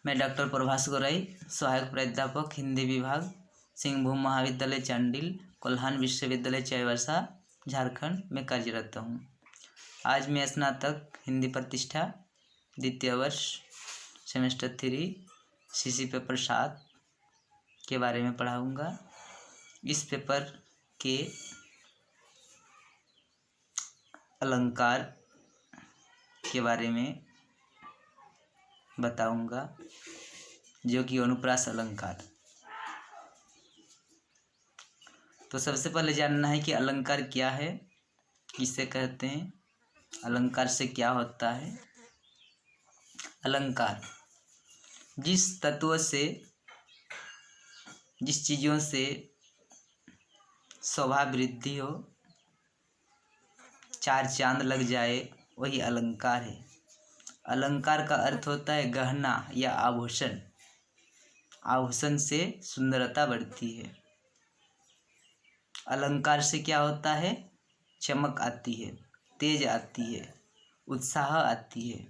मैं डॉक्टर प्रभास गोराई, सहायक प्राध्यापक हिंदी विभाग, सिंहभूम महाविद्यालय चांडिल, कोल्हान विश्वविद्यालय चाईबासा, झारखंड में कार्यरत हूँ। आज मैं स्नातक हिंदी प्रतिष्ठा द्वितीय वर्ष सेमेस्टर 3 सीसी पेपर 7 के बारे में पढ़ाऊँगा। इस पेपर के अलंकार के बारे में बताऊंगा, जो कि अनुप्रास अलंकार। तो सबसे पहले जानना है कि अलंकार क्या है, किसे कहते हैं, अलंकार से क्या होता है। अलंकार जिस तत्व से, जिस चीज़ों से शोभा वृद्धि हो, चार चांद लग जाए, वही अलंकार है। अलंकार का अर्थ होता है गहना या आभूषण। आभूषण से सुंदरता बढ़ती है। अलंकार से क्या होता है, चमक आती है, तेज आती है, उत्साह आती है।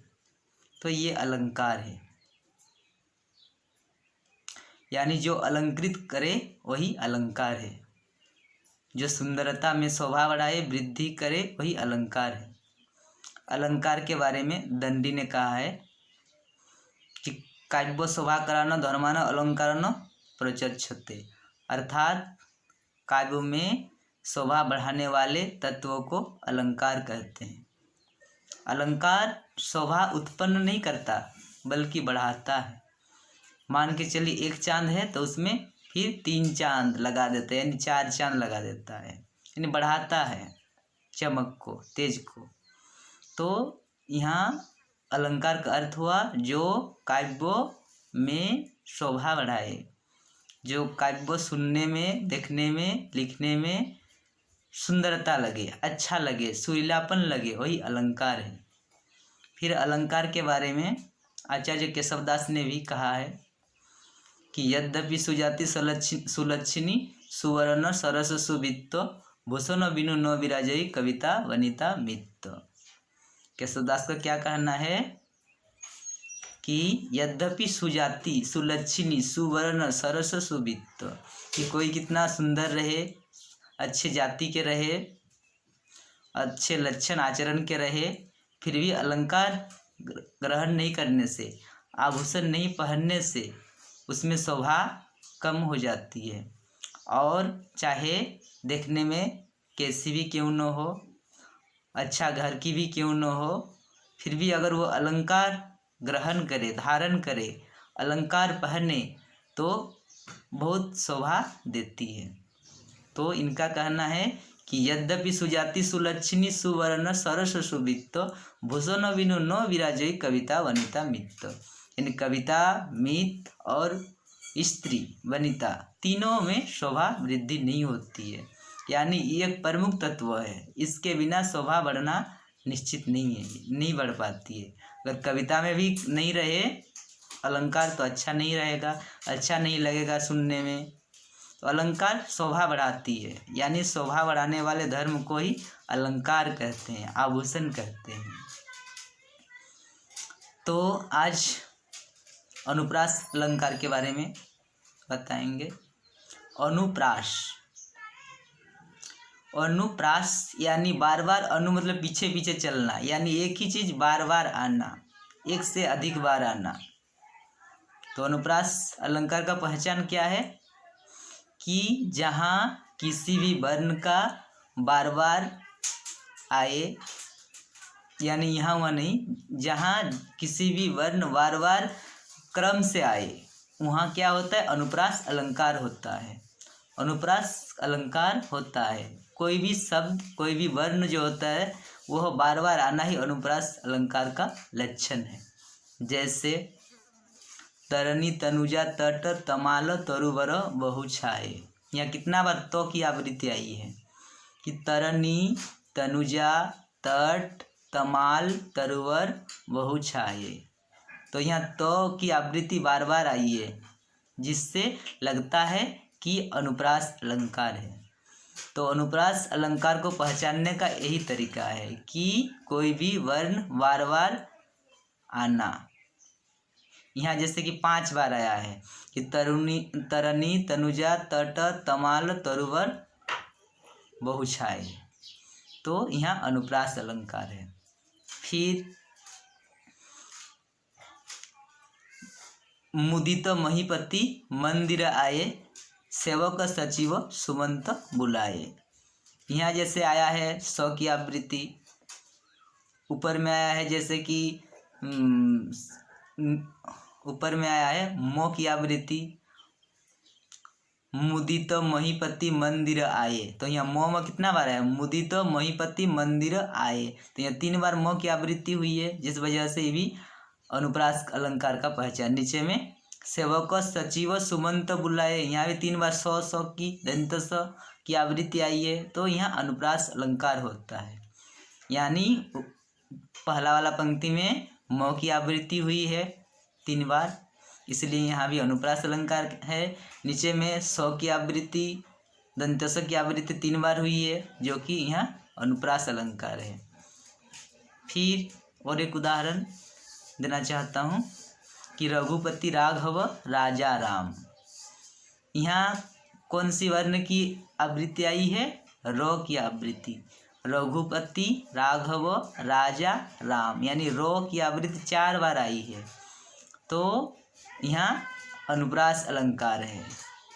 तो ये अलंकार है, यानी जो अलंकृत करे वही अलंकार है। जो सुंदरता में शोभा बढ़ाए, वृद्धि करे, वही अलंकार है। अलंकार के बारे में दंडी ने कहा है कि काव्य शोभाकरण धर्मान अलंकारण प्रचक्षते, अर्थात काव्य में शोभा बढ़ाने वाले तत्वों को अलंकार कहते हैं। अलंकार शोभा उत्पन्न नहीं करता बल्कि बढ़ाता है। मान के चलिए एक चांद है तो उसमें फिर 3 चांद लगा देता है, यानी 4 चांद लगा देता है, यानी बढ़ाता है चमक को, तेज को। तो यहाँ अलंकार का अर्थ हुआ जो काव्यों में शोभा बढ़ाए, जो काव्य सुनने में, देखने में, लिखने में सुंदरता लगे, अच्छा लगे, सुरीलापन लगे, वही अलंकार है। फिर अलंकार के बारे में आचार्य केशवदास ने भी कहा है कि यद्यपि सुजाति सुलक्षिणी सुवर्ण सरस सुवित्त भूषण बिनु न विराजई कविता वनिता मित्त। केशवदास का क्या कहना है कि यद्यपि सुजाति सुलक्षिणी सुवर्ण सरस सुवित्त, कि कोई कितना सुंदर रहे, अच्छे जाति के रहे, अच्छे लक्षण आचरण के रहे, फिर भी अलंकार ग्रहण नहीं करने से, आभूषण नहीं पहनने से उसमें शोभा कम हो जाती है। और चाहे देखने में कैसी भी क्यों न हो, अच्छा घर की भी क्यों न हो, फिर भी अगर वो अलंकार ग्रहण करे, धारण करे, अलंकार पहने तो बहुत शोभा देती है। तो इनका कहना है कि यद्यपि सुजाति सुलक्षिणी सुवर्ण सरस सुवित्त भूषण बिनु न विराजई कविता वनिता मित्त, यानी कविता, मित और स्त्री वनिता तीनों में शोभा वृद्धि नहीं होती है। यानी ये एक प्रमुख तत्व है, इसके बिना शोभा बढ़ना निश्चित नहीं है, नहीं बढ़ पाती है। अगर कविता में भी नहीं रहे अलंकार तो अच्छा नहीं रहेगा, अच्छा नहीं लगेगा सुनने में। तो अलंकार शोभा बढ़ाती है, यानी शोभा बढ़ाने वाले धर्म को ही अलंकार कहते हैं, आभूषण कहते हैं। तो आज अनुप्रास अलंकार के बारे में बताएंगे। अनुप्रास, अनुप्रास यानी बार बार, अनु मतलब पीछे पीछे चलना, यानी एक ही चीज़ बार बार आना, एक से अधिक बार आना। तो अनुप्रास अलंकार का पहचान क्या है कि जहाँ किसी भी वर्ण का बार बार आए, यानी यहाँ वहाँ नहीं, जहाँ किसी भी वर्ण बार बार क्रम से आए, वहाँ क्या होता है, अनुप्रास अलंकार होता है। अनुप्रास अलंकार होता है। कोई भी शब्द, कोई भी वर्ण जो होता है वह बार बार आना ही अनुप्रास अलंकार का लक्षण है। जैसे तरनी तनुजा तट तमाल तरुवर बहु छाए, यहाँ कितना बार तो की आवृत्ति आई है कि तरनी तनुजा तट तमाल तरुवर बहु छाए। तो यहाँ तो की आवृत्ति बार बार आई है, जिससे लगता है कि अनुप्रास अलंकार है। तो अनुप्रास अलंकार को पहचानने का यही तरीका है कि कोई भी वर्ण बार बार आना, यहाँ जैसे कि 5 बार आया है कि तरुणी, तरनी, तनुजा, तट, तमाल, तरुवर, बहुछाए, तो यहाँ अनुप्रास अलंकार है। फिर मुदित महीपति मंदिर आए, सेवक सचिव सुमंत बुलाए। यहाँ जैसे आया है 100 की आवृत्ति। ऊपर में आया है जैसे कि ऊपर में आया है मो की आवृत्ति, मुदित महीपति मंदिर आए, तो यहाँ मो में कितना बार आया, मुदित महीपति मंदिर आए, तो यहाँ 3 बार मो की आवृत्ति हुई है, जिस वजह से ये भी अनुप्रास अलंकार का पहचान। नीचे में सेवक सचिव सुमंत बुलाए, यहाँ भी 3 बार 100 की दंत स की आवृत्ति आई है, तो यहाँ अनुप्रास अलंकार होता है। यानी पहला वाला पंक्ति में मौ की आवृत्ति हुई है 3 बार, इसलिए यहाँ भी अनुप्रास अलंकार है। नीचे में 100 की आवृत्ति, दंत स की आवृत्ति 3 बार हुई है, जो कि यहाँ अनुप्रास अलंकार है। फिर और एक उदाहरण देना चाहता हूँ कि रघुपति राघव राजा राम। यहाँ कौन सी वर्ण की आवृत्ति आई है, रो की आवृत्ति। रघुपति राघव राजा राम, यानी रो की आवृत्ति 4 बार आई है, तो यहाँ अनुप्रास अलंकार है।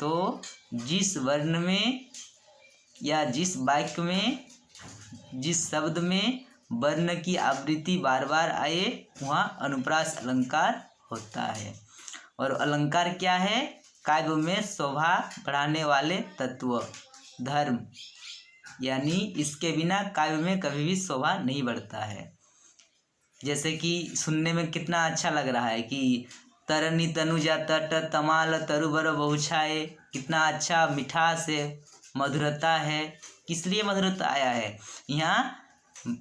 तो जिस वर्ण में या जिस वाक्य में, जिस शब्द में वर्ण की आवृत्ति बार बार आए, वहाँ अनुप्रास अलंकार होता है। और अलंकार क्या है, काव्य में शोभा बढ़ाने वाले तत्व, धर्म, यानी इसके बिना काव्य में कभी भी शोभा नहीं बढ़ता है। जैसे कि सुनने में कितना अच्छा लग रहा है कि तरनी तनुजा तट तमाल तरुबर बहुछाए, कितना अच्छा मिठास है, मधुरता है। किस लिए मधुरता आया है, यहाँ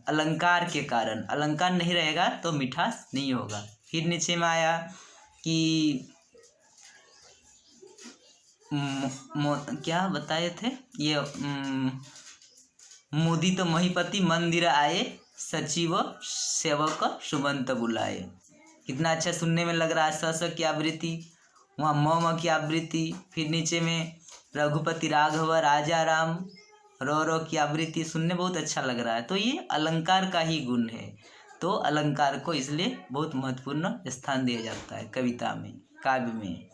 अलंकार के कारण। अलंकार नहीं रहेगा तो मिठास नहीं होगा। फिर नीचे में आया कि क्या बताए थे ये, मुदित महीपति मंदिर आए, सचिव सेवक सुमंत बुलाए। कितना अच्छा सुनने में लग रहा है। स की आवृत्ति, वहाँ म की आवृत्ति। फिर नीचे में रघुपति राघव राजा राम, रो की आवृत्ति, सुनने बहुत अच्छा लग रहा है। तो ये अलंकार का ही गुण है। तो अलंकार को इसलिए बहुत महत्वपूर्ण स्थान दिया जाता है कविता में, काव्य में।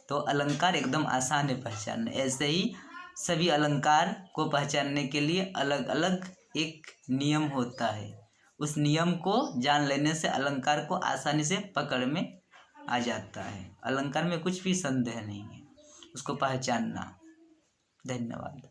तो अलंकार एकदम आसान है पहचानना। ऐसे ही सभी अलंकार को पहचानने के लिए अलग अलग एक नियम होता है। उस नियम को जान लेने से अलंकार को आसानी से पकड़ में आ जाता है। अलंकार में कुछ भी संदेह नहीं है, उसको पहचानना। धन्यवाद।